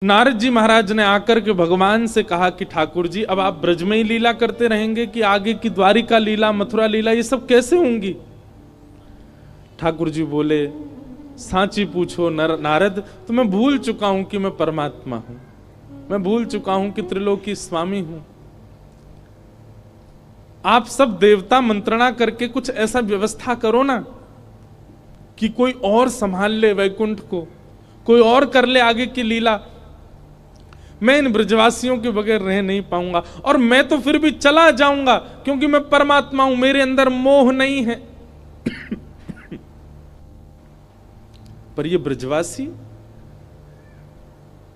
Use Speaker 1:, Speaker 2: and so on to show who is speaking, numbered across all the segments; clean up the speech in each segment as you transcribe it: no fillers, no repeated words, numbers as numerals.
Speaker 1: नारद जी महाराज ने आकर के भगवान से कहा कि ठाकुर जी अब आप ब्रज में ही लीला करते रहेंगे कि आगे की द्वारिका लीला, मथुरा लीला ये सब कैसे होंगी? ठाकुर जी बोले, सांची पूछो नारद, तो मैं भूल चुका हूं कि मैं परमात्मा हूं, मैं भूल चुका हूं कि त्रिलोकी स्वामी हूं। आप सब देवता मंत्रणा करके कुछ ऐसा व्यवस्था करो ना कि कोई और संभाल ले वैकुंठ को, कोई और कर ले आगे की लीला। मैं इन ब्रजवासियों के बगैर रह नहीं पाऊंगा, और मैं तो फिर भी चला जाऊंगा क्योंकि मैं परमात्मा हूं, मेरे अंदर मोह नहीं है। पर ये ब्रजवासी,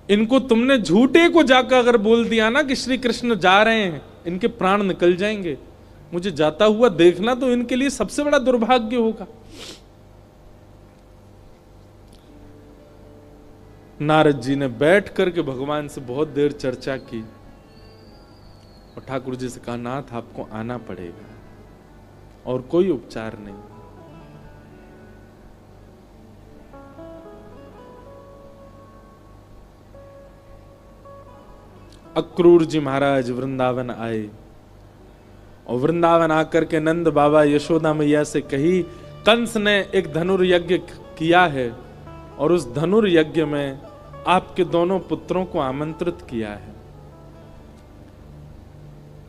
Speaker 1: इनको तुमने झूठे को जाकर अगर बोल दिया ना कि श्री कृष्ण जा रहे हैं, इनके प्राण निकल जाएंगे। मुझे जाता हुआ देखना तो इनके लिए सबसे बड़ा दुर्भाग्य होगा। नारद जी ने बैठ करके भगवान से बहुत देर चर्चा की और ठाकुर जी से कहा, नाथ आपको आना पड़ेगा और कोई उपचार नहीं। अक्रूर जी महाराज वृंदावन आए और वृंदावन आकर के नंद बाबा यशोदा मैया से कही, कंस ने एक धनुर्यज्ञ किया है और उस धनुर्यज्ञ में आपके दोनों पुत्रों को आमंत्रित किया है।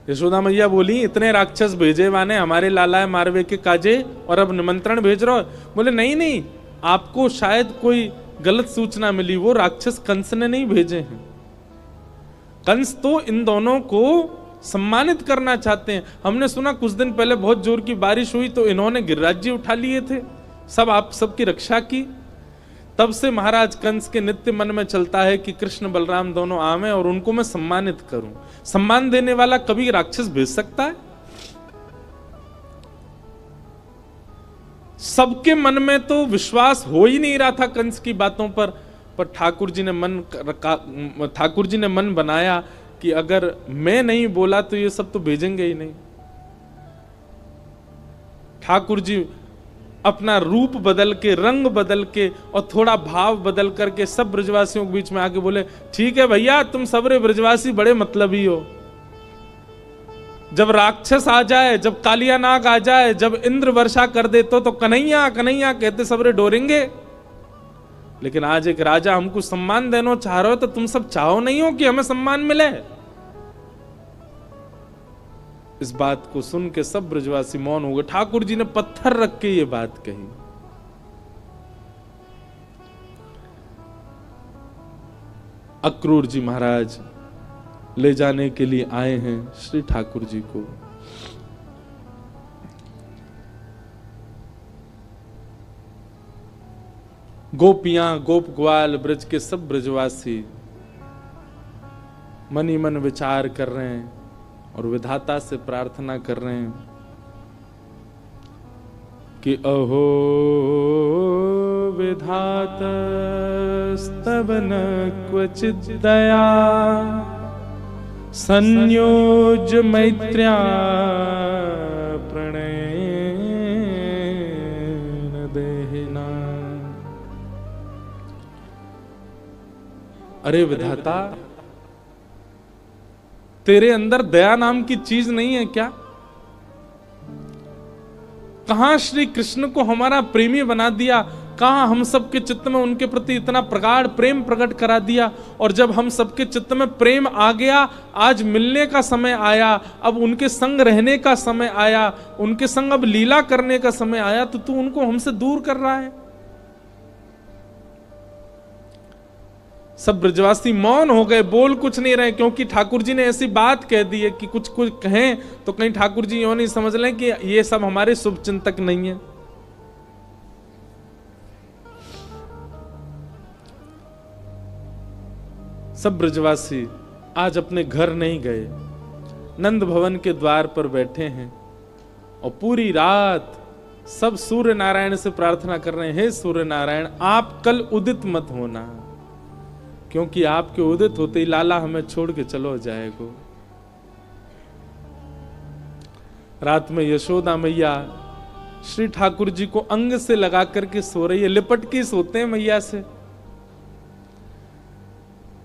Speaker 1: यशोदा मैया बोली, इतने राक्षस भेजे वाने हमारे लाला मारवे के काजे और अब निमंत्रण भेज रहे हो? बोले नहीं नहीं, आपको शायद कोई गलत सूचना मिली, वो राक्षस कंस ने नहीं भेजे हैं। कंस तो इन दोनों को सम्मानित करना चाहते हैं। हमने सुना कुछ दिन पहले बहुत जोर की बारिश हुई तो इन्होंने गिरिराज्य उठा लिए थे, सब आप सबकी रक्षा की। तब से महाराज कंस के नित्य मन में चलता है कि कृष्ण बलराम दोनों आवे और उनको मैं सम्मानित करूं। सम्मान देने वाला कभी राक्षस भेज सकता है? सबके मन में तो विश्वास हो ही नहीं रहा था कंस की बातों पर ठाकुर जी ने मन बनाया कि अगर मैं नहीं बोला तो ये सब तो भेजेंगे ही नहीं। ठाकुर जी अपना रूप बदल के, रंग बदल के और थोड़ा भाव बदल करके सब ब्रजवासियों के बीच में आके बोले, ठीक है भैया, तुम सबरे ब्रजवासी बड़े मतलबी हो। जब राक्षस आ जाए, जब कालिया नाग आ जाए, जब इंद्र वर्षा कर दे तो कन्हैया कन्हैया कहते सबरे डोरेंगे। लेकिन आज एक राजा हमको सम्मान देना चाह रहे हो तो तुम सब चाहो नहीं हो कि हमें सम्मान मिले? इस बात को सुन के सब ब्रजवासी मौन हो गए। ठाकुर जी ने पत्थर रख के ये बात कही। अक्रूर जी महाराज ले जाने के लिए आए हैं श्री ठाकुर जी को। गोपियां, गोप ग्वाल, ब्रज के सब ब्रजवासी मन ही मन विचार कर रहे हैं और विधाता से प्रार्थना कर रहे हैं कि अहो विधातस्तवन क्वचित् दया संयोज मैत्र्या प्रणयेन देहिना। अरे विधाता, तेरे अंदर दया नाम की चीज नहीं है क्या? कहां श्री कृष्ण को हमारा प्रेमी बना दिया, कहां हम सबके चित्त में उनके प्रति इतना प्रगाढ़ प्रेम प्रकट करा दिया। और जब हम सबके चित्त में प्रेम आ गया, आज मिलने का समय आया, अब उनके संग रहने का समय आया, उनके संग अब लीला करने का समय आया, तो तू उनको हमसे दूर कर रहा है। सब ब्रजवासी मौन हो गए, बोल कुछ नहीं रहे, क्योंकि ठाकुर जी ने ऐसी बात कह दी है कि कुछ कहें तो कहीं ठाकुर जी यूं नहीं समझ लें कि ये सब हमारे शुभ चिंतक नहीं है। सब ब्रजवासी आज अपने घर नहीं गए, नंद भवन के द्वार पर बैठे हैं और पूरी रात सब सूर्य नारायण से प्रार्थना कर रहे हैं, हे सूर्य नारायण, आप कल उदित मत होना, क्योंकि आपके उदित होते ही लाला हमें छोड़ के चलो जाएगो। रात में यशोदा मैया श्री ठाकुर जी को अंग से लगा करके सो रही है, लिपट के सोते हैं मैया से।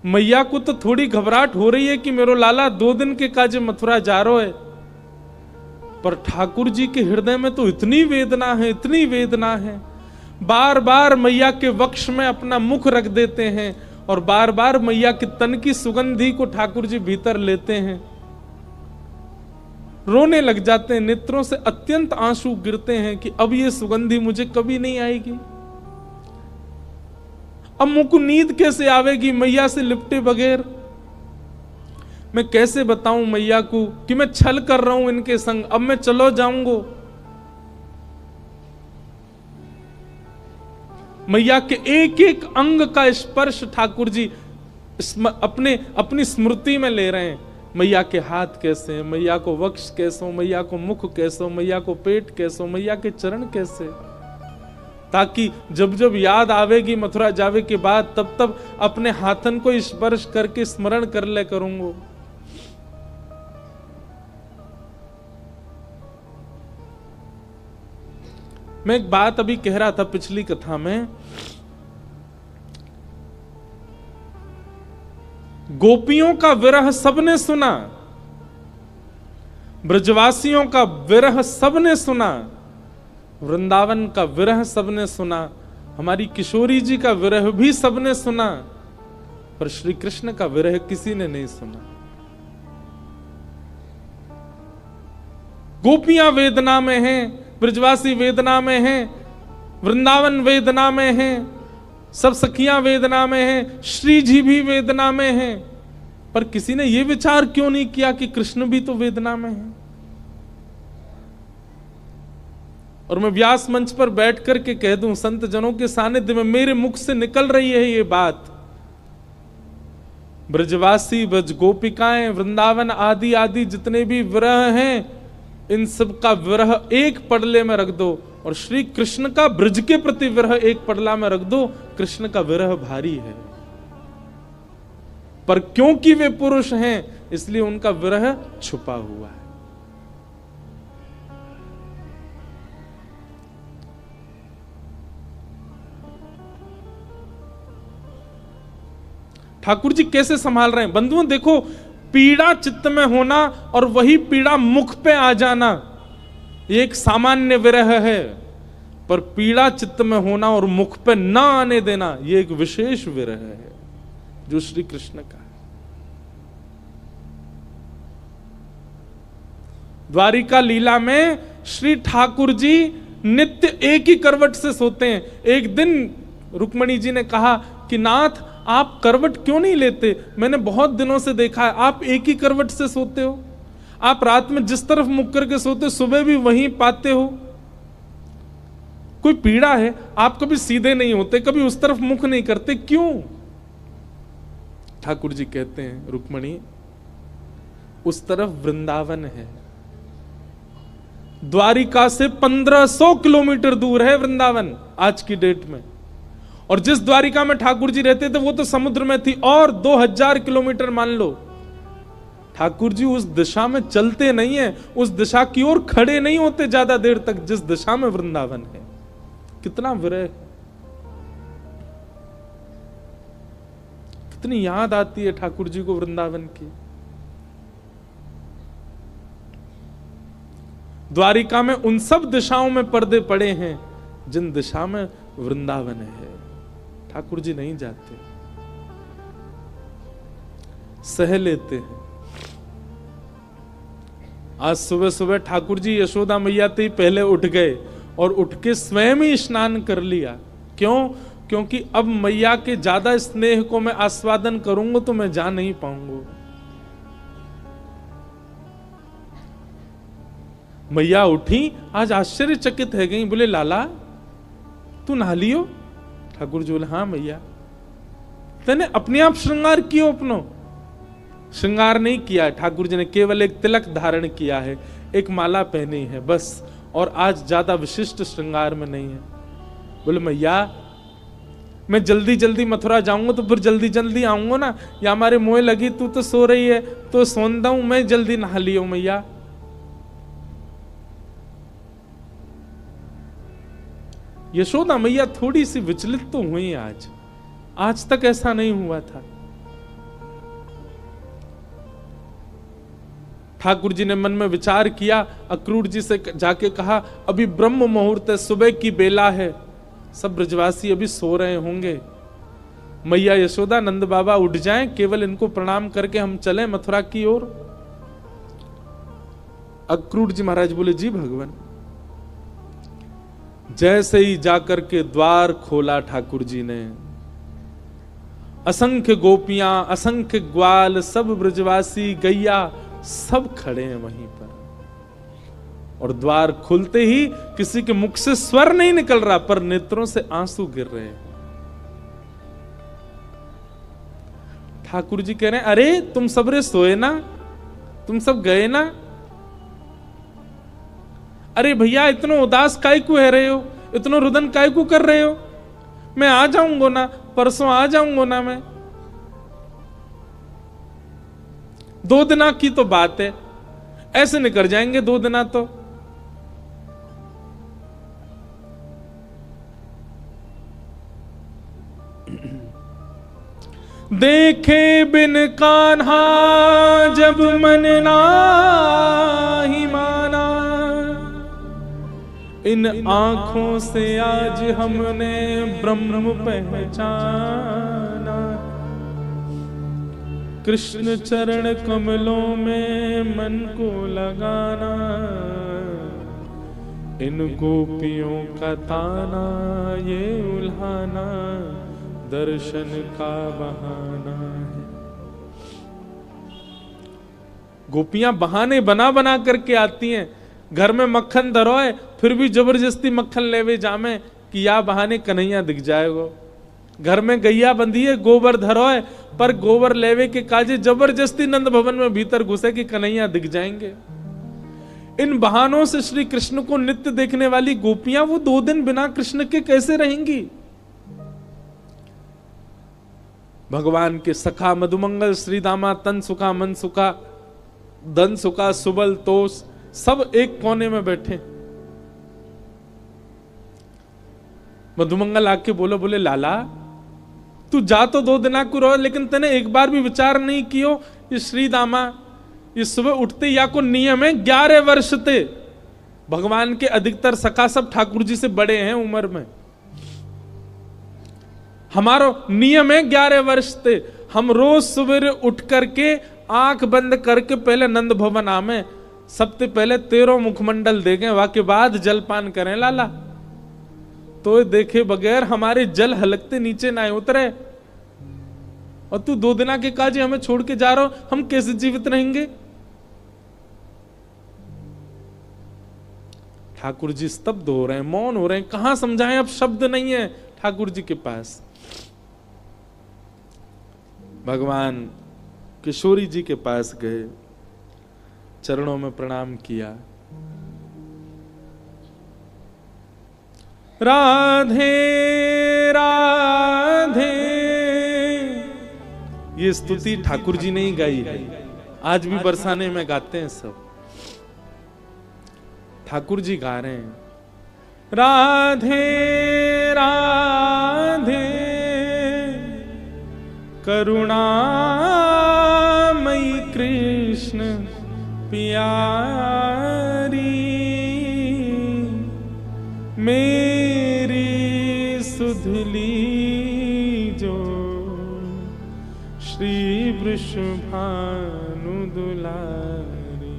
Speaker 1: मैया को तो थोड़ी घबराहट हो रही है कि मेरो लाला 2 दिन के काजे मथुरा जा रहा है, पर ठाकुर जी के हृदय में तो इतनी वेदना है, इतनी वेदना है। बार बार मैया के वक्ष में अपना मुख रख देते हैं और बार बार मैया के तन की सुगंधी को ठाकुर जी भीतर लेते हैं, रोने लग जाते हैं, नेत्रों से अत्यंत आंसू गिरते हैं कि अब ये सुगंधी मुझे कभी नहीं आएगी। अब मुझको नींद कैसे आवेगी मैया से लिपटे बगैर? मैं कैसे बताऊं मैया को कि मैं छल कर रहा हूं इनके संग, अब मैं चलो जाऊंगा। मैया के एक एक अंग का स्पर्श ठाकुर जी अपनी स्मृति में ले रहे हैं। मैया के हाथ कैसे हैं, मैया को वक्ष कैसे हो, मैया को मुख कैसे हो, मैया को पेट कैसे हो, मैया के चरण कैसे, ताकि जब जब याद आवेगी मथुरा जावे के बाद तब तब अपने हाथन को स्पर्श करके स्मरण कर ले करूंगा। मैं एक बात अभी कह रहा था पिछली कथा में, गोपियों का विरह सबने सुना, ब्रजवासियों का विरह सबने सुना, वृंदावन का विरह सबने सुना, हमारी किशोरी जी का विरह भी सबने सुना, पर श्री कृष्ण का विरह किसी ने नहीं सुना। गोपियां वेदना में हैं, ब्रजवासी वेदना में हैं, वृंदावन वेदना में हैं, सब सखियां वेदना में हैं, श्री जी भी वेदना में हैं, पर किसी ने यह विचार क्यों नहीं किया कि कृष्ण भी तो वेदना में है? और मैं व्यास मंच पर बैठ करके कह दूं, संत जनों के सानिध्य में मेरे मुख से निकल रही है ये बात, ब्रजवासी, ब्रज गोपिकाएं, वृंदावन आदि आदि जितने भी विरह हैं, इन सब का विरह एक पडले में रख दो और श्री कृष्ण का ब्रज के प्रति विरह एक पडला में रख दो। कृष्ण का विरह भारी है, पर क्योंकि वे पुरुष हैं इसलिए उनका विरह छुपा हुआ है। ठाकुर जी कैसे संभाल रहे हैं बंधुओं, देखो, पीड़ा चित्त में होना और वही पीड़ा मुख पे आ जाना ये एक सामान्य विरह है, पर पीड़ा चित्त में होना और मुख पे ना आने देना ये एक विशेष विरह है जो श्री कृष्ण का है। द्वारिका लीला में श्री ठाकुर जी नित्य एक ही करवट से सोते हैं। एक दिन रुक्मणी जी ने कहा कि नाथ आप करवट क्यों नहीं लेते, मैंने बहुत दिनों से देखा है आप एक ही करवट से सोते हो, आप रात में जिस तरफ मुख करके सोते हो सुबह भी वहीं पाते हो, कोई पीड़ा है? आप कभी सीधे नहीं होते, कभी उस तरफ मुख नहीं करते, क्यों? ठाकुर जी कहते हैं रुक्मणी, उस तरफ वृंदावन है, द्वारिका से 1500 किलोमीटर दूर है वृंदावन आज की डेट में, और जिस द्वारिका में ठाकुर जी रहते थे वो तो समुद्र में थी, और 2000 किलोमीटर मान लो। ठाकुर जी उस दिशा में चलते नहीं है, उस दिशा की ओर खड़े नहीं होते ज्यादा देर तक जिस दिशा में वृंदावन है। कितना विरह, कितनी याद आती है ठाकुर जी को वृंदावन की। द्वारिका में उन सब दिशाओं में पर्दे पड़े हैं जिन दिशा में वृंदावन है। ठाकुर जी नहीं जाते, सह लेते हैं। आज सुबह सुबह ठाकुर जी यशोदा मैया ते ही पहले उठ गए और उठ के स्वयं ही स्नान कर लिया। क्यों? क्योंकि अब मैया के ज्यादा स्नेह को मैं आस्वादन करूंगा तो मैं जा नहीं पाऊंगा। मैया उठी, आज आश्चर्यचकित है गई, बोले लाला तू नहा लियो? ठाकुर जी बोले हाँ मैया। तने अपने आप श्रृंगार कियो? अपनो श्रृंगार नहीं किया ठाकुर जी ने, केवल एक तिलक धारण किया है, एक माला पहनी है बस, और आज ज्यादा विशिष्ट श्रृंगार में नहीं है। बोले मैया मैं जल्दी जल्दी मथुरा जाऊंगा तो फिर जल्दी जल्दी आऊंगा ना, या हमारे मोह लगी, तू तो सो रही है तो सोंदा हूं, मैं जल्दी नहा लियो मैया। यशोदा मैया थोड़ी सी विचलित तो हुई आज तक ऐसा नहीं हुआ था। ठाकुर जी ने मन में विचार किया, अक्रूर जी से जाके कहा, अभी ब्रह्म मुहूर्त है, सुबह की बेला है, सब ब्रजवासी अभी सो रहे होंगे, मैया यशोदा नंद बाबा उठ जाएं, केवल इनको प्रणाम करके हम चलें मथुरा की ओर। अक्रूर जी महाराज बोले, जी भगवान। जैसे ही जाकर के द्वार खोला ठाकुर जी ने, असंख्य गोपियां, असंख्य ग्वाल, सब ब्रजवासी, गैया, सब खड़े हैं वहीं पर। और द्वार खुलते ही किसी के मुख से स्वर नहीं निकल रहा, पर नेत्रों से आंसू गिर रहे हैं। ठाकुर जी कह रहे हैं, अरे तुम सबरे सोए ना, तुम सब गए ना? अरे भैया इतना उदास काय को है रहे हो, इतना रुदन काय को कर रहे हो? मैं आ जाऊंगा ना, परसों आ जाऊंगा ना मैं। 2 दिना की तो बात है, ऐसे निकल जाएंगे 2 दिना तो। देखे बिन कान्हा जब मन नाही माना, इन आंखों से आज हमने ब्रह्म पहचाना। कृष्ण चरण कमलों में मन को लगाना, इन गोपियों का ताना ये उल्हाना दर्शन का बहाना है। गोपियां बहाने बना बना करके आती हैं। घर में मक्खन धरोए फिर भी जबरदस्ती मक्खन लेवे जामे कि या बहाने कन्हैया दिख जाएगो। घर में गैया बंधी है, गोबर धरोए, पर गोबर लेवे के काजे जबरदस्ती नंद भवन में भीतर घुसे कि कन्हैया दिख जाएंगे। इन बहानों से श्री कृष्ण को नित्य देखने वाली गोपियां वो 2 दिन बिना कृष्ण के कैसे रहेंगी? भगवान के सखा मधुमंगल श्री दामा, तन सुखा मन सुखा धन सुखा सुबल तोष, सब एक कोने में बैठे। मधुमंगल आके बोले लाला तू जा तो 2 दिना को रहो, लेकिन तने एक बार भी विचार नहीं कियो ये श्री दामा ये सुबह उठते या को नियम है 11 वर्ष थे। भगवान के अधिकतर सखा सब ठाकुर जी से बड़े हैं उम्र में। हमारो नियम है 11 वर्ष थे। हम रोज सवेरे उठ करके आंख बंद करके पहले नंद भवन आमे, सबसे पहले 13 मुखमंडल देखें, वाके बाद जलपान करें लाला। तो देखे बगैर हमारे जल हलकते नीचे ना उतरे। और तू 2 दिना के काजे हमें छोड़ के जा रहा हो, हम कैसे जीवित रहेंगे? ठाकुर जी स्तब्ध हो रहे हैं, मौन हो रहे हैं। कहां समझाएं, अब शब्द नहीं है ठाकुर जी के पास। भगवान किशोरी जी के पास गए, चरणों में प्रणाम किया। राधे राधे, ये स्तुति ठाकुर जी ने ही गाई है, आज भी बरसाने में गाते हैं सब। ठाकुर जी गा रहे हैं राधे राधे करुणामयी कृष्ण प्यारी, मेरी सुधली जो श्री वृषभानु दुलारी,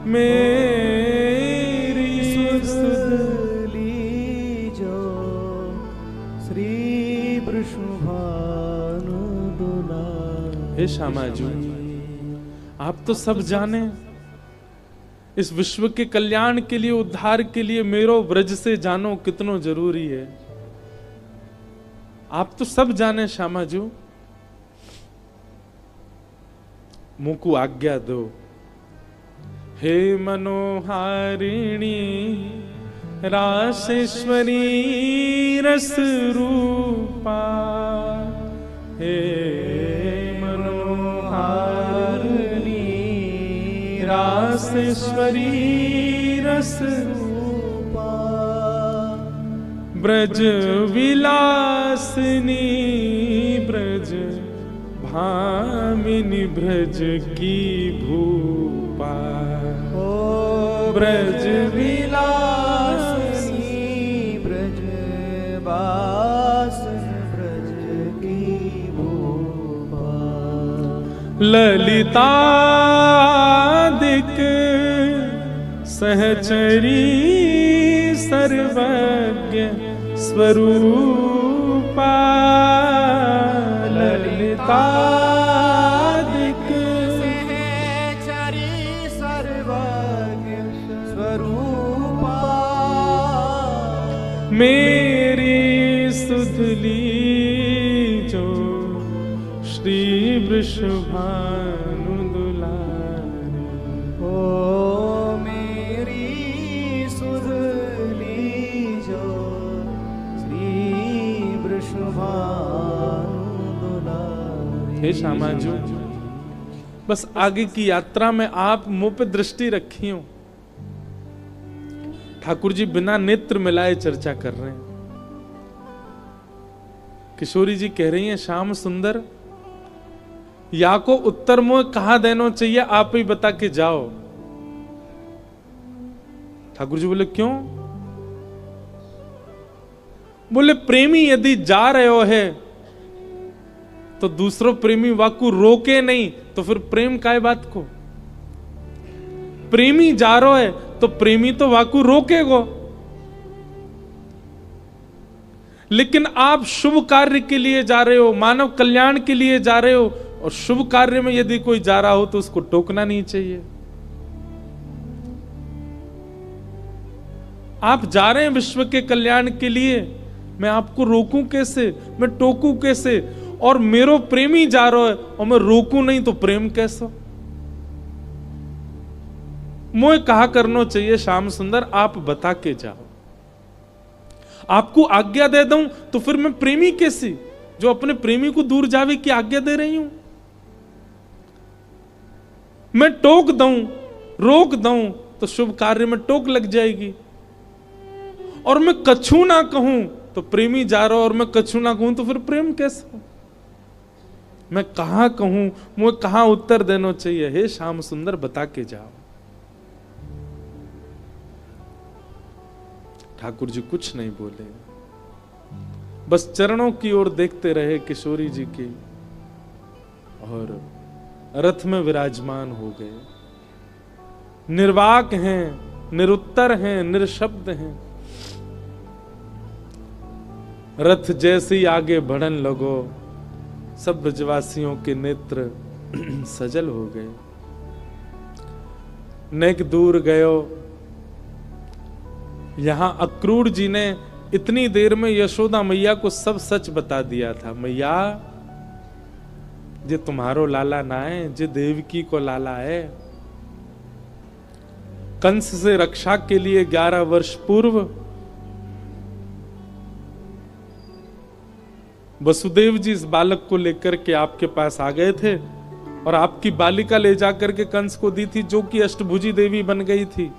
Speaker 1: मेरी सुधली
Speaker 2: जो श्री वृषभानु दुलारी।
Speaker 1: हे श्यामा जी, आप तो सब जाने, इस विश्व के कल्याण के लिए, उद्धार के लिए मेरो ब्रज से जानो कितनो जरूरी है। आप तो सब जाने श्यामा जी, मुझको आज्ञा दो। हे मनोहारिणी रासेश्वरी रस रूपा, हे मनोहारिणी रासेश्वरी रस रूपा, ब्रज विलासिनी ब्रज भामिनी ब्रज की भूपा,
Speaker 2: ओ
Speaker 1: ब्रज
Speaker 2: विलासिनी ब्रज बासन ब्रज की भूपा,
Speaker 1: ललितादिक सहचरी सर्वज्ञ स्वरूपा, ललितादिक
Speaker 2: सहचरी सर्वज्ञ स्वरूपा,
Speaker 1: मेरी सुधली जो श्री वृषभानु दुलारी,
Speaker 2: ओ मेरी सुधली जो श्री वृषभानु दुलारी।
Speaker 1: हे श्यामाजू, बस आगे की यात्रा में आप मुंह पे दृष्टि रखी हो। ठाकुर जी बिना नेत्र मिलाए चर्चा कर रहे हैं। किशोरी जी कह रही हैं, श्याम सुंदर या को उत्तर मुंह कहां देना चाहिए, आप ही बता के जाओ। ठाकुर जी बोले क्यों? बोले प्रेमी यदि जा रहे हो है तो दूसरों प्रेमी वाकु रोके नहीं, तो फिर प्रेम काय बात को? प्रेमी जा रहा है तो प्रेमी तो वाकु रोकेगो। लेकिन आप शुभ कार्य के लिए जा रहे हो, मानव कल्याण के लिए जा रहे हो, और शुभ कार्य में यदि कोई जा रहा हो तो उसको टोकना नहीं चाहिए। आप जा रहे हैं विश्व के कल्याण के लिए, मैं आपको रोकूं कैसे, मैं टोकूं कैसे? और मेरो प्रेमी जा रहा है और मैं रोकूं नहीं तो प्रेम कैसा? मुझे कहा करना चाहिए श्याम सुंदर, आप बता के जाओ। आपको आज्ञा दे दूं तो फिर मैं प्रेमी कैसी, जो अपने प्रेमी को दूर जावे की आज्ञा दे रही हूं? मैं टोक दूं, रोक दूं तो शुभ कार्य में टोक लग जाएगी। और मैं कछु ना कहूं तो प्रेमी जा रहा और मैं कछु ना कहूं तो फिर प्रेम कैसा? मैं कहां कहूं, मुझे कहां उत्तर देना चाहिए? हे श्याम सुंदर बता के जाओ। ठाकुर जी कुछ नहीं बोले, बस चरणों की ओर देखते रहे किशोरी जी की, और रथ में विराजमान हो गए। निर्वाक हैं, निरुत्तर हैं, निरशब्द हैं। रथ जैसे ही आगे बढ़न लगो, सब ब्रजवासियों के नेत्र सजल हो गए। नेक दूर गयो। यहां अक्रूर जी ने इतनी देर में यशोदा मैया को सब सच बता दिया था। मैया, जे तुम्हारो लाला ना है, जे देवकी को लाला है। कंस से रक्षा के लिए 11 वर्ष पूर्व वसुदेव जी इस बालक को लेकर के आपके पास आ गए थे, और आपकी बालिका ले जाकर के कंस को दी थी, जो कि अष्टभुजी देवी बन गई थी।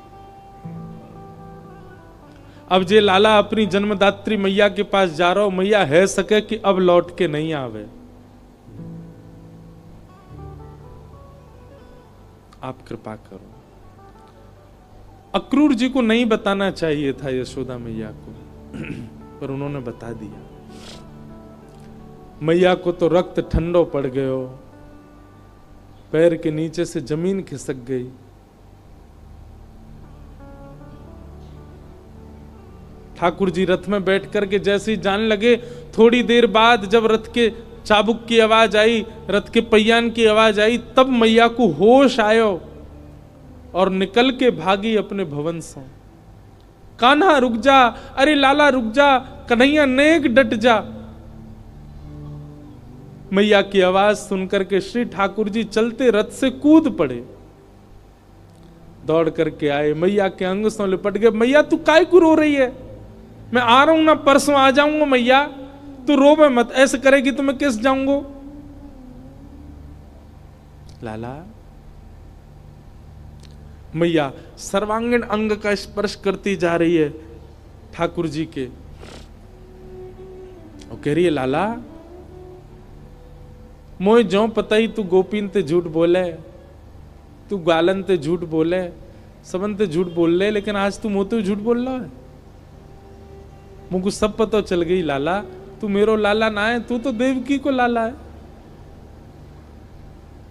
Speaker 1: अब जे लाला अपनी जन्मदात्री मैया के पास जा रहा हो, मैया है सके कि अब लौट के नहीं आवे। आप कृपा करो। अक्रूर जी को नहीं बताना चाहिए था यशोदा मैया को, पर उन्होंने बता दिया। मैया को तो रक्त ठंडो पड़ गयो, पैर के नीचे से जमीन खिसक गई। ठाकुर जी रथ में बैठ करके जैसे ही जाने लगे, थोड़ी देर बाद जब रथ के चाबुक की आवाज आई, रथ के पहियान की आवाज आई, तब मैया को होश आयो और निकल के भागी अपने भवन से। कान्हा रुक जा, अरे लाला रुक जा, कन्हैया नेक डट जा। मैया की आवाज सुनकर के श्री ठाकुर जी चलते रथ से कूद पड़े, दौड़ करके आए, मैया के अंग से लिपट गए। मैया तू काय को रो रही है? मैं आ रहा हूं ना, परसों आ जाऊंगा। मैया तू रोवे मत, ऐसे करेगी तो मैं किस जाऊंगा? लाला, मैया सर्वांगीण अंग का स्पर्श करती जा रही है ठाकुर जी के, और कह रही है लाला मोए ज्यों पता ही तू गोपीन ते झूठ बोले, तू गालन ते झूठ बोले, सबन ते झूठ बोल ले, लेकिन आज तू मोते झूठ बोल रहा है। मुझको सब पता चल गई लाला, तू मेरो लाला ना है, तू तो देवकी को लाला है।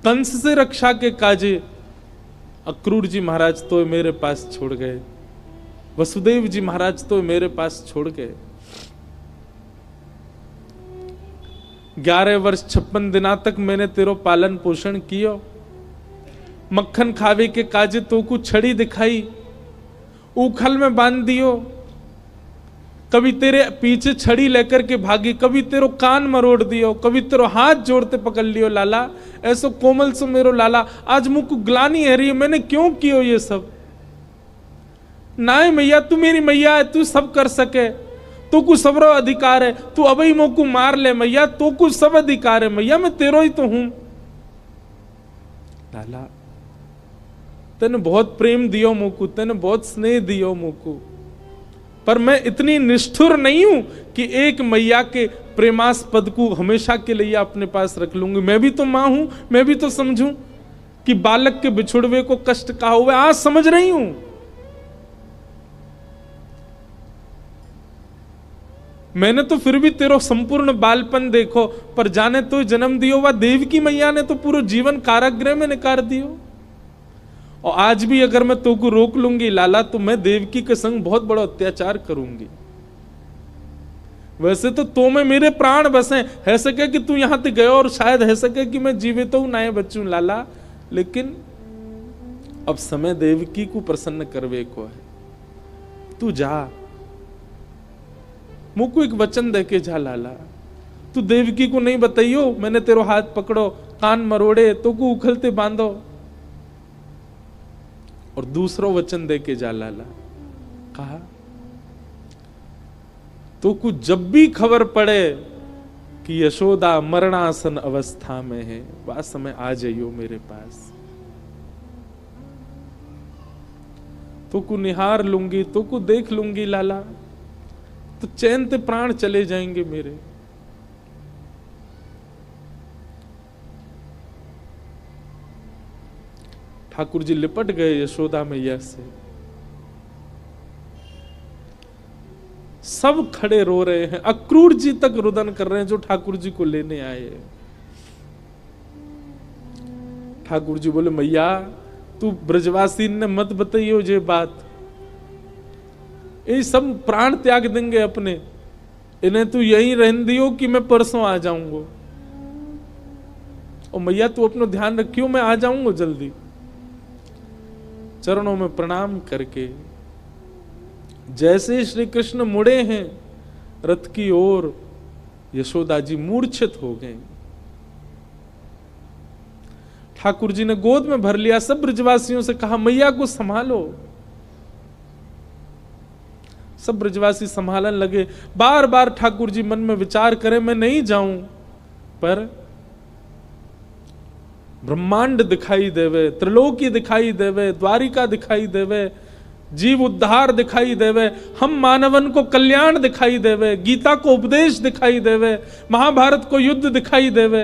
Speaker 1: कंस से रक्षा के काजे अक्रूर जी महाराज तो मेरे पास छोड़ गए, वसुदेव जी महाराज तो मेरे पास छोड़ गए। 11 वर्ष 56 दिना तक मैंने तेरो पालन पोषण कियो, मक्खन खावे के काजे तो को छड़ी दिखाई, उखल में बांध दियो, कभी तेरे पीछे छड़ी लेकर के भागी, कभी तेरो कान मरोड़ दियो, कभी तेरो हाथ जोड़ते पकड़ लियो लाला, ऐसो कोमल सो मेरो लाला। आज मुझको ग्लानी है रही है, मैंने क्यों कियो ये सब? नाय मैया, तू मेरी मैया है, तू सब कर सके, तो कुछ सबरो अधिकार है, तू अभी मोको मार ले मैया, तो कुछ सब अधिकार है मैया, मैं तेरो ही तो हूं। लाला तेने बहुत प्रेम दियो मोको, तेने बहुत स्नेह दियो मोको, पर मैं इतनी निष्ठुर नहीं हूं कि एक मैया के प्रेमास्पद को हमेशा के लिए अपने पास रख लूंगी। मैं भी तो मां हूं, मैं भी तो समझूं कि बालक के बिछुड़वे को कष्ट कहा हुआ, आज समझ रही हूं। मैंने तो फिर भी तेरो संपूर्ण बालपन देखो, पर जाने तो जन्म दियो वह देव की मैया ने तो पूरा जीवन कारागृह में निकाल दियो। और आज भी अगर मैं तो को रोक लूंगी लाला, तो मैं देवकी के संग बहुत बड़ा अत्याचार करूंगी। वैसे तो में मेरे प्राण बसे, है सके कि तू यहां तक गयो और शायद है सके कि मैं जीवित हूं ना बचूं लाला, लेकिन अब समय देवकी को प्रसन्न करवे को है। तू जा, मुझको एक वचन देके जा लाला, तू देवकी को नहीं बताइयो मैंने तेरो हाथ पकड़ो, कान मरोड़े, तो को उखलते बांधो, और दूसरो वचन देके जा लाला। कहा तो कुछ जब भी खबर पड़े कि यशोदा मरणासन अवस्था में है, वह समय आ जाइयो मेरे पास, तो को निहार लूंगी, तो को देख लूंगी लाला, तो चैन ते प्राण चले जाएंगे मेरे। ठाकुर जी लिपट गए यशोदा मैया से, सब खड़े रो रहे हैं, अक्रूर जी तक रुदन कर रहे हैं जो ठाकुर जी को लेने आए। ठाकुर जी बोले मैया तू ब्रजवासी ने मत बताइयो ये बात, ये सब प्राण त्याग देंगे अपने, इन्हें तू यहीं रहने दियो कि मैं परसों आ जाऊंगा। और मैया तू अपना ध्यान रखियो, मैं आ जाऊंगा जल्दी। चरणों में प्रणाम करके जैसे श्री कृष्ण मुड़े हैं रथ की ओर, यशोदा जी मूर्छित हो गए। ठाकुर जी ने गोद में भर लिया, सब ब्रजवासियों से कहा मैया को संभालो। सब ब्रजवासी संभालने लगे। बार बार ठाकुर जी मन में विचार करें मैं नहीं जाऊं, पर ब्रह्मांड दिखाई देवे, त्रिलोकी दिखाई देवे, द्वारिका दिखाई देवे, जीव उद्धार दिखाई देवे, हम मानवन को कल्याण दिखाई देवे, गीता को उपदेश दिखाई देवे, महाभारत को युद्ध दिखाई देवे,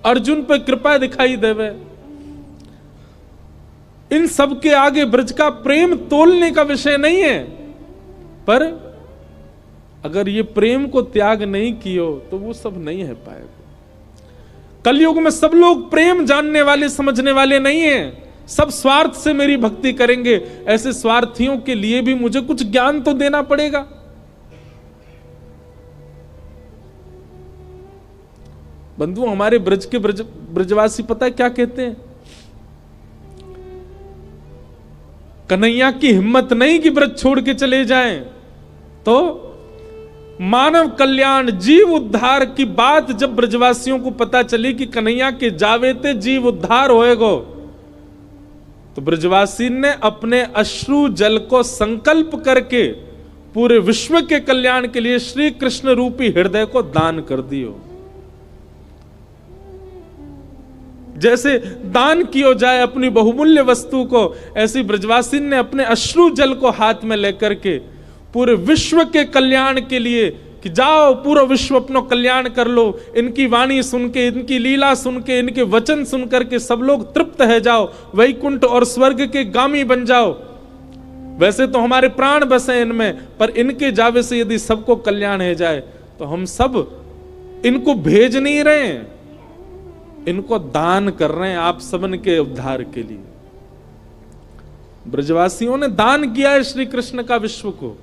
Speaker 1: अर्जुन पे कृपा दिखाई देवे। इन सब के आगे ब्रज का प्रेम तोलने का विषय नहीं है, पर अगर ये प्रेम को त्याग नहीं कियो तो वो सब नहीं है पाएगा। कलयुग में सब लोग प्रेम जानने वाले समझने वाले नहीं हैं, सब स्वार्थ से मेरी भक्ति करेंगे। ऐसे स्वार्थियों के लिए भी मुझे कुछ ज्ञान तो देना पड़ेगा। बंधु हमारे ब्रज के ब्रजवासी पता है क्या कहते हैं? कन्हैया की हिम्मत नहीं कि ब्रज छोड़ के चले जाएं, तो मानव कल्याण जीव उद्धार की बात जब ब्रजवासियों को पता चली कि कन्हैया के जावेते जीव उद्धार होएगो, तो ब्रजवासी ने अपने अश्रु जल को संकल्प करके पूरे विश्व के कल्याण के लिए श्री कृष्ण रूपी हृदय को दान कर दियो। जैसे दान किया जाए अपनी बहुमूल्य वस्तु को, ऐसी ब्रजवासी ने अपने अश्रु जल को हाथ में लेकर के पूरे विश्व के कल्याण के लिए कि जाओ पूरा विश्व अपना कल्याण कर लो, इनकी वाणी सुन के, इनकी लीला सुन के, इनके वचन सुन करके सब लोग तृप्त है जाओ, वैकुंठ और स्वर्ग के गामी बन जाओ। वैसे तो हमारे प्राण बसे इनमें, पर इनके जावे से यदि सबको कल्याण है जाए तो हम सब इनको भेज नहीं रहे हैं, इनको दान कर रहे हैं आप सबन के उद्धार के लिए। ब्रजवासियों ने दान किया है श्री कृष्ण का विश्व को,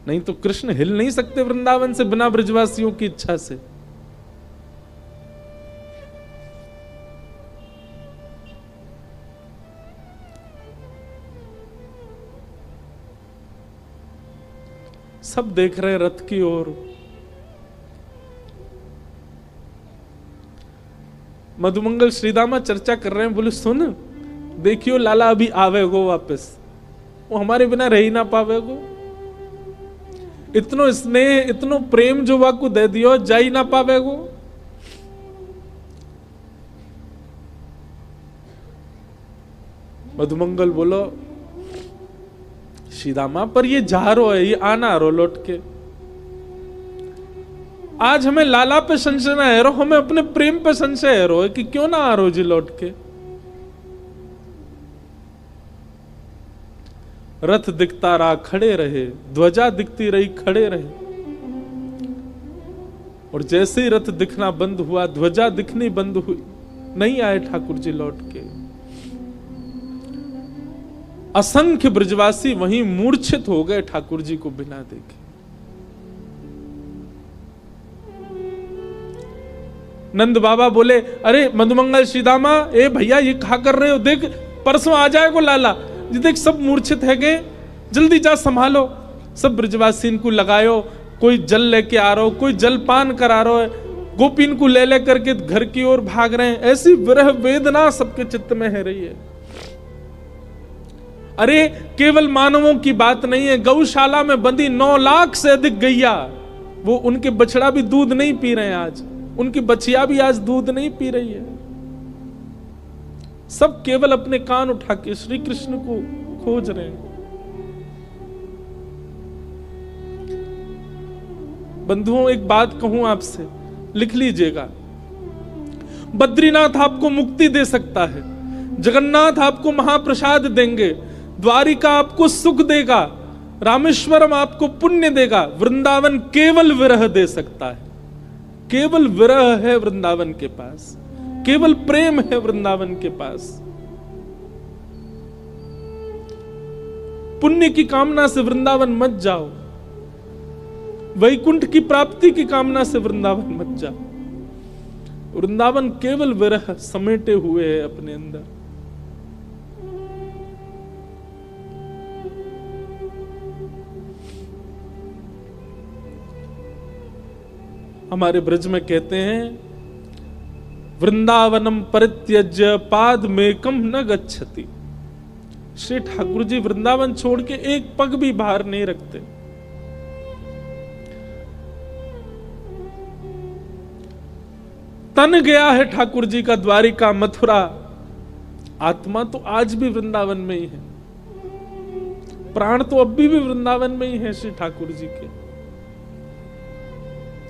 Speaker 1: नहीं तो कृष्ण हिल नहीं सकते वृंदावन से बिना ब्रजवासियों की इच्छा से। सब देख रहे हैं रथ की ओर। मधुमंगल श्रीदामा चर्चा कर रहे हैं, बोले सुन देखियो लाला अभी आवेगो वापस, वो हमारे बिना रह ही ना पावेगो। इतनो स्नेह इतनो प्रेम जो वाकू दे दियो, जा ही ना पावेगो। मधुमंगल बोलो श्रीदामा पर ये जा रो है, ये आना रो लौट के। आज हमें लाला पे संशय ना है रो, हमें अपने प्रेम पे संशय है रो कि क्यों ना आ रो जी लौट के। रथ दिखता रहा खड़े रहे, ध्वजा दिखती रही खड़े रहे, और जैसे ही रथ दिखना बंद हुआ, ध्वजा दिखनी बंद हुई, नहीं आए ठाकुर जी लौट के। असंख्य ब्रजवासी वहीं मूर्छित हो गए ठाकुर जी को बिना देखे। नंद बाबा बोले अरे मधुमंगल श्रीदामा, ए भैया ये कहा कर रहे हो, देख परसों आ जाएगा लाला जी, देख सब मूर्छित है गए, जल्दी जा संभालो। सब ब्रजवासी इनको लगायो, कोई जल लेके आ रहा हो, कोई जल पान करा रहा है, गोपी इनको ले ले करके घर की ओर भाग रहे हैं। ऐसी विरह वेदना सबके चित्त में है रही है। अरे केवल मानवों की बात नहीं है, गौशाला में बंदी 9 लाख से अधिक गैया, वो उनके बछड़ा भी दूध नहीं पी रहे हैं आज, उनकी बछिया भी आज दूध नहीं पी रही है। सब केवल अपने कान उठा के श्री कृष्ण को खोज रहे हैं। बंधुओं एक बात कहूं आपसे, लिख लीजिएगा, बद्रीनाथ आपको मुक्ति दे सकता है, जगन्नाथ आपको महाप्रसाद देंगे, द्वारिका आपको सुख देगा, रामेश्वरम आपको पुण्य देगा, वृंदावन केवल विरह दे सकता है। केवल विरह है वृंदावन के पास, केवल प्रेम है वृंदावन के पास। पुण्य की कामना से वृंदावन मत जाओ, वैकुंठ की प्राप्ति की कामना से वृंदावन मत जाओ। वृंदावन केवल विरह समेटे हुए है अपने अंदर। हमारे ब्रज में कहते हैं, वृंदावनम परित्यज्य पाद मेकम न गच्छति। श्री ठाकुर जी वृंदावन छोड़ के एक पग भी बाहर नहीं रखते। तन गया है ठाकुर जी का द्वारिका मथुरा, आत्मा तो आज भी वृंदावन में ही है, प्राण तो अब भी वृंदावन में ही है श्री ठाकुर जी के।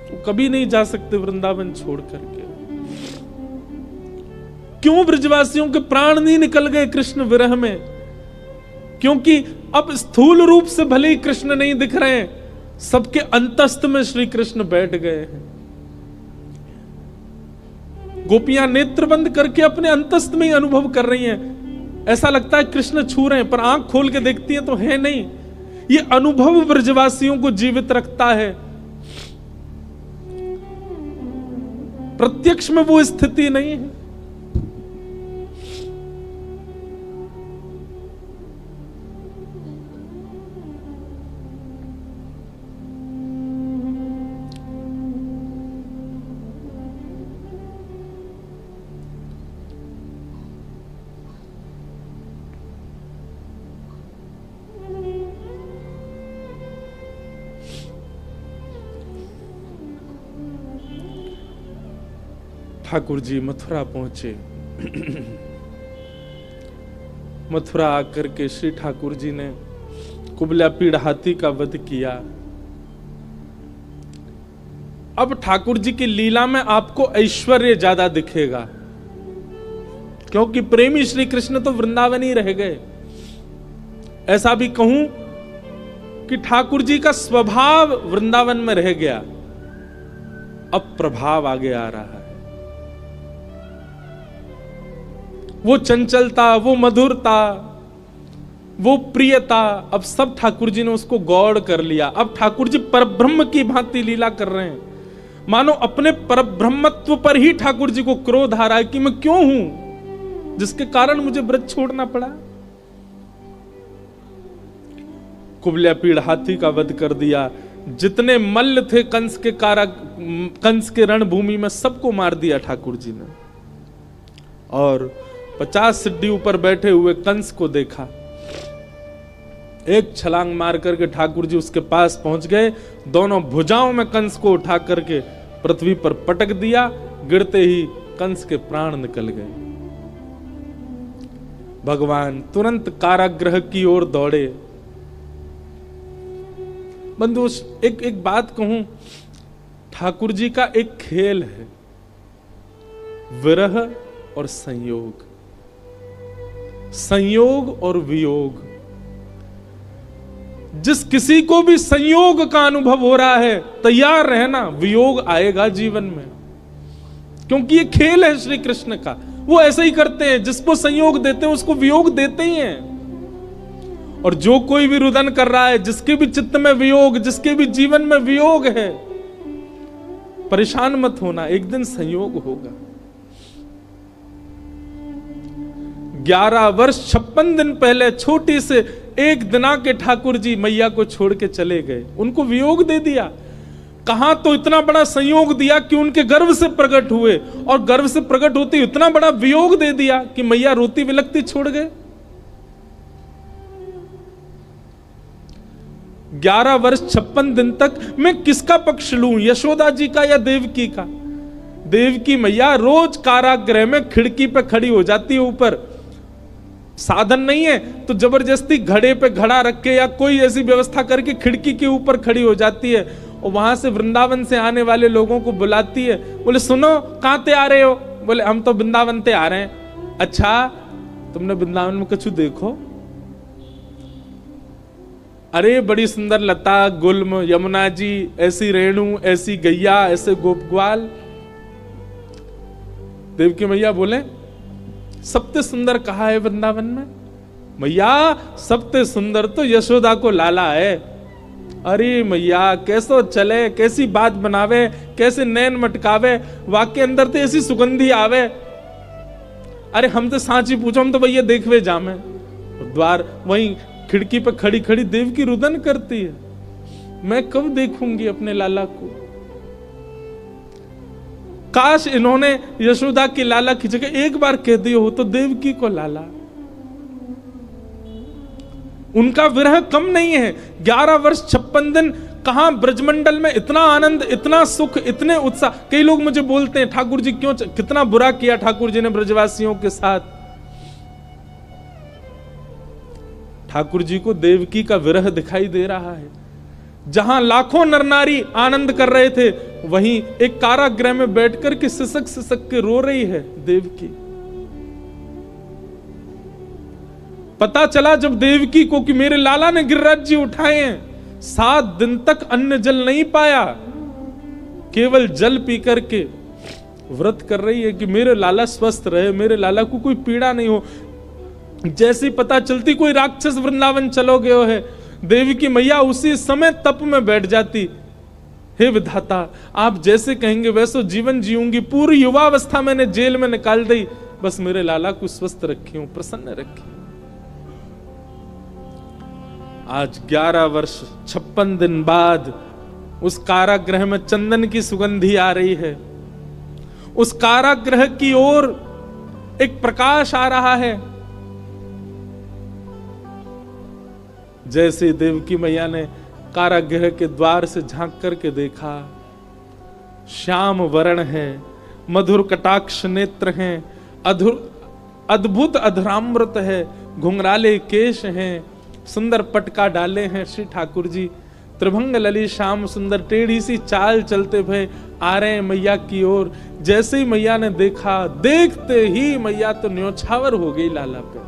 Speaker 1: वो कभी नहीं जा सकते वृंदावन छोड़ करके। क्यों ब्रजवासियों के प्राण नहीं निकल गए कृष्ण विरह में? क्योंकि अब स्थूल रूप से भले ही कृष्ण नहीं दिख रहे हैं, सबके अंतस्थ में श्री कृष्ण बैठ गए हैं। गोपियां नेत्र बंद करके अपने अंतस्थ में ही अनुभव कर रही हैं। ऐसा लगता है कृष्ण छू रहे हैं, पर आंख खोल के देखती हैं तो है नहीं। ये अनुभव ब्रजवासियों को जीवित रखता है। प्रत्यक्ष में वो स्थिति नहीं है। ठाकुर जी मथुरा पहुंचे। मथुरा आकर के श्री ठाकुर जी ने कुबला पीड़ हाथी का वध किया। अब ठाकुर जी की लीला में आपको ऐश्वर्य ज्यादा दिखेगा, क्योंकि प्रेमी श्री कृष्ण तो वृंदावन ही रह गए। ऐसा भी कहूं कि ठाकुर जी का स्वभाव वृंदावन में रह गया, अब प्रभाव आगे आ रहा है। वो चंचलता, वो मधुरता, वो प्रियता, अब सब ठाकुर जी ने उसको गौड़ कर लिया। अब ठाकुर जी परब्रह्म की भांति लीला कर रहे हैं, मानो अपने परब्रह्मत्व पर ही ठाकुर जी को क्रोध आ रहा है कि मैं क्यों हूं जिसके कारण मुझे ब्रज छोड़ना पड़ा। कुबल्या पीड़ हाथी का वध कर दिया, जितने मल्ल थे कंस के कंस के रणभूमि में सबको मार दिया ठाकुर जी ने। और 50 सिड्डी ऊपर बैठे हुए कंस को देखा, एक छलांग मार करके ठाकुर जी उसके पास पहुंच गए, दोनों भुजाओं में कंस को उठा करके पृथ्वी पर पटक दिया, गिरते ही कंस के प्राण निकल गए। भगवान तुरंत कारागृह की ओर दौड़े। बंधु एक बात कहूं, ठाकुर जी का एक खेल है, विरह और संयोग, संयोग और वियोग। जिस किसी को भी संयोग का अनुभव हो रहा है, तैयार रहना, वियोग आएगा जीवन में, क्योंकि ये खेल है श्री कृष्ण का। वो ऐसे ही करते हैं, जिसको संयोग देते हैं उसको वियोग देते ही हैं। और जो कोई भी रुदन कर रहा है, जिसके भी चित्त में वियोग, जिसके भी जीवन में वियोग है, परेशान मत होना, एक दिन संयोग होगा। 11 वर्ष 56 दिन पहले छोटी से एक दिना के ठाकुर जी मैया को छोड़ के चले गए, उनको वियोग दे दिया। कहां तो इतना बड़ा संयोग दिया कि उनके गर्भ से प्रकट हुए, और गर्भ से प्रकट होते इतना बड़ा वियोग दे दिया कि मैया रोती विलखती छोड़ गए। 11 वर्ष 56 दिन तक मैं किसका पक्ष लूं, यशोदा जी का या देवकी का? देवकी मैया रोज कारागृह में खिड़की पे खड़ी हो जाती है, ऊपर साधन नहीं है तो जबरदस्ती घड़े पे घड़ा रख के या कोई ऐसी व्यवस्था करके खिड़की के ऊपर खड़ी हो जाती है, और वहां से वृंदावन से आने वाले लोगों को बुलाती है। बोले सुनो, कहां ते आ रहे हो? बोले हम तो वृंदावन ते आ रहे हैं। अच्छा, तुमने वृंदावन में कुछ देखो? अरे बड़ी सुंदर लता गुल्म, यमुना जी, ऐसी रेणु, ऐसी गैया, ऐसे गोप ग्वाल। देवकी मैया बोले सबसे सुंदर कहा है वृंदावन में? मैया सबसे सुंदर तो यशोदा को लाला है। अरे मैया कैसो चले, कैसी बात बनावे, कैसे नैन मटकावे, वाक्य अंदर तो ऐसी सुगंधी आवे। अरे हम तो सांची पूछो, हम तो भैया देखवे जामे। द्वार वहीं खिड़की पे खड़ी खड़ी देवकी रुदन करती है, मैं कब देखूंगी अपने लाला को? काश इन्होंने यशोदा की लाला की जगह एक बार कह दिया हो तो देवकी को लाला। उनका विरह कम नहीं है। 11 वर्ष 56 दिन कहां ब्रजमंडल में इतना आनंद, इतना सुख, इतने उत्साह। कई लोग मुझे बोलते हैं ठाकुर जी क्यों, कितना बुरा किया ठाकुर जी ने ब्रजवासियों के साथ। ठाकुर जी को देवकी का विरह दिखाई दे रहा है। जहां लाखों नर नारी आनंद कर रहे थे, वहीं एक कारागृह में बैठकर के सिसक सिसक के रो रही है देवकी। पता चला जब देवकी को कि मेरे लाला ने गिरिराज जी उठाए हैं, 7 दिन तक अन्न जल नहीं पाया, केवल जल पी करके व्रत कर रही है कि मेरे लाला स्वस्थ रहे, मेरे लाला को कोई पीड़ा नहीं हो। जैसी पता चलती कोई राक्षस वृंदावन चलो गयो है, देवी की मैया उसी समय तप में बैठ जाती। हे विधाता, आप जैसे कहेंगे वैसे जीवन जीऊंगी, पूरी युवावस्था मैंने जेल में निकाल दी, बस मेरे लाला को स्वस्थ रखी हूं, प्रसन्न रखी। आज 11 वर्ष 56 दिन बाद उस कारागृह में चंदन की सुगंधी आ रही है। उस कारागृह की ओर एक प्रकाश आ रहा है। जैसे देवकी मैया ने कारागृह के द्वार से झांक करके देखा, श्याम वर्ण है, मधुर कटाक्ष नेत्र हैं, अद्भुत अधरामृत है, घुंघराले केश हैं, सुंदर पटका डाले हैं श्री ठाकुर जी, त्रिभंग लली श्याम सुंदर टेढ़ी सी चाल चलते भय आ रहे हैं मैया की ओर। जैसे ही मैया ने देखा, देखते ही मैया तो न्योछावर हो गई लाला पे।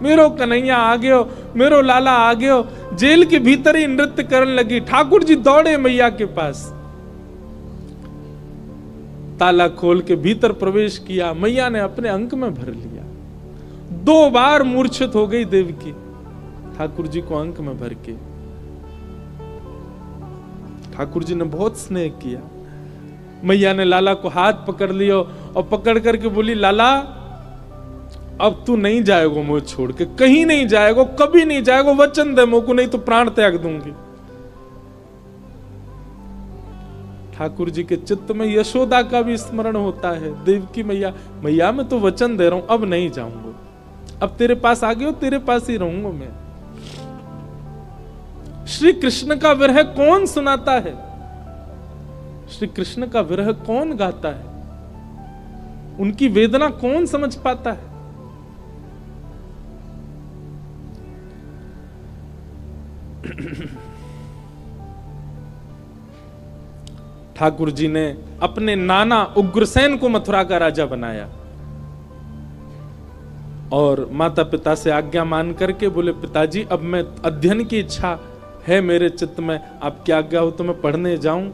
Speaker 1: मेरो कन्हैया आ गयो, मेरो लाला आ गयो। जेल के भीतर ही नृत्य करने लगी। ठाकुर जी दौड़े मैया के पास, ताला खोल के भीतर प्रवेश किया। मैया ने अपने अंक में भर लिया। 2 बार मूर्छित हो गई देवकी, ठाकुर जी को अंक में भर के। ठाकुर जी ने बहुत स्नेह किया। मैया ने लाला को हाथ पकड़ लिया और पकड़ करके बोली, लाला अब तू नहीं जाएगो मुझे छोड़ के, कहीं नहीं जाएगो, कभी नहीं जाएगो, वचन दे मुझको, नहीं तो प्राण त्याग दूंगी। ठाकुर जी के चित्त में यशोदा का भी स्मरण होता है। देवकी मैया, मैया मैं तो वचन दे रहा हूं, अब नहीं जाऊंगा, अब तेरे पास आ गया, तेरे पास ही रहूंगा मैं। श्री कृष्ण का विरह कौन सुनाता है? श्री कृष्ण का विरह कौन गाता है? उनकी वेदना कौन समझ पाता है? ठाकुर जी ने अपने नाना उग्रसेन को मथुरा का राजा बनाया और माता पिता से आज्ञा मान करके बोले, पिताजी अब मैं अध्ययन की इच्छा है मेरे चित्त में, आपकी आज्ञा हो तो मैं पढ़ने जाऊं।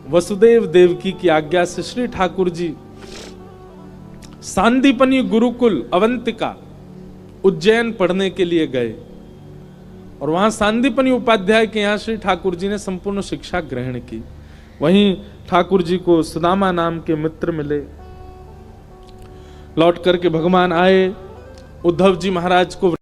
Speaker 1: वसुदेव देवकी की आज्ञा से श्री ठाकुर जी सांदीपनी गुरुकुल अवंतिका उज्जैन पढ़ने के लिए गए और वहां सांदीपनी उपाध्याय के यहां श्री ठाकुर जी ने संपूर्ण शिक्षा ग्रहण की। वहीं ठाकुर जी को सुदामा नाम के मित्र मिले। लौट करके भगवान आए, उद्धव जी महाराज को